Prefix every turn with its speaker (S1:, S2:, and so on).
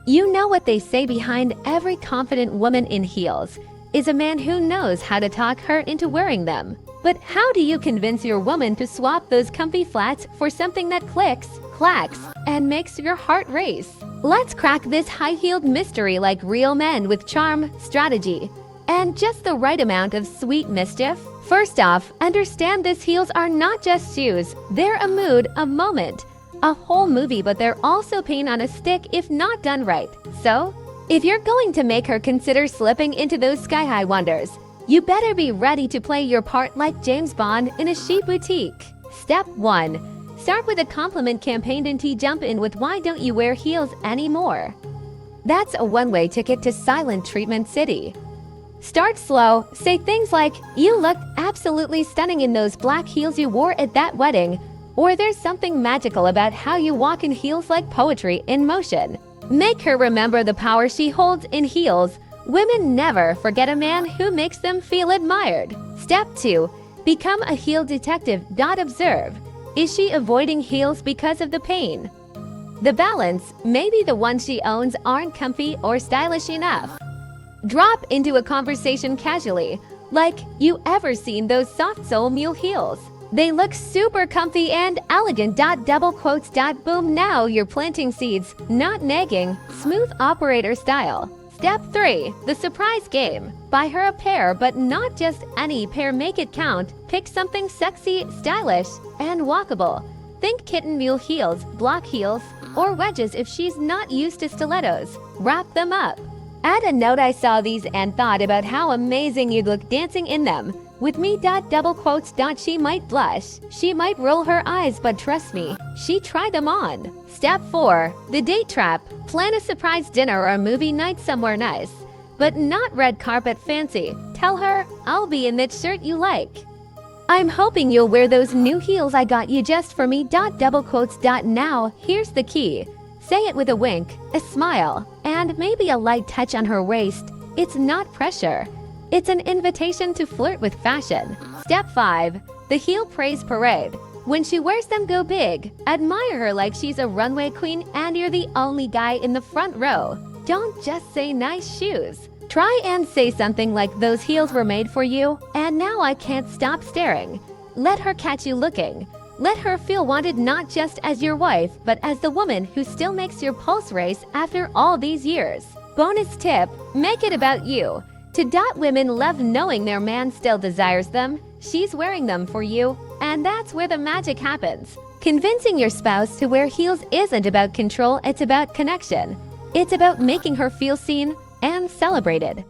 S1: You know what they say behind every confident woman in heels is a man who knows how to talk her into wearing them. But how do you convince your woman to swap those comfy flats for something that clicks, clacks, and makes your heart race? Let's crack this high-heeled mystery like real men with charm, strategy, and just the right amount of sweet mischief. First off, understand these heels are not just shoes. They're a mood, a moment, a whole movie, but they're also pain on a stick if not done right. So, if you're going to make her consider slipping into those sky-high wonders, you better be ready to play your part like James Bond in a chic boutique. Step 1. Start with a compliment campaign and jump in with "Why don't you wear heels anymore?" That's a one-way ticket to silent treatment city. Start slow, say things like, "You look absolutely stunning in those black heels you wore at that wedding," or "There's something magical about how you walk in heels like poetry in motion." Make her remember the power she holds in heels. Women never forget a man who makes them feel admired. Step 2. Become a heel detective. Observe. Is she avoiding heels because of the pain? The balance, maybe the ones she owns aren't comfy or stylish enough. Drop into a conversation casually, like, "You ever seen those soft sole mule heels? They look super comfy and elegant." Double quotes. Boom, now you're planting seeds, not nagging. Smooth operator style. Step 3. The surprise game. Buy her a pair, but not just any pair. Make it count. Pick something sexy, stylish, and walkable. Think kitten mule heels, block heels, or wedges if she's not used to stilettos. Wrap them up. Add a note, "I saw these and thought about how amazing you'd look dancing in them with me." Double quotes. She might blush, she might roll her eyes, but trust me, she tried them on. Step 4. The date trap. Plan a surprise dinner or a movie night somewhere nice, but not red carpet fancy. Tell her, "I'll be in that shirt you like. I'm hoping you'll wear those new heels I got you just for me." Double quotes. Now, here's the key. Say it with a wink, a smile, and maybe a light touch on her waist. It's not pressure. It's an invitation to flirt with fashion. Step 5. The heel praise parade. When she wears them, go big. Admire her like she's a runway queen and you're the only guy in the front row. Don't just say "nice shoes." Try and say something like, "Those heels were made for you, and now I can't stop staring." Let her catch you looking. Let her feel wanted, not just as your wife, but as the woman who still makes your pulse race after all these years. Bonus tip, make it about you. Women love knowing their man still desires them. She's wearing them for you, and that's where the magic happens. Convincing your spouse to wear heels isn't about control, it's about connection. It's about making her feel seen and celebrated.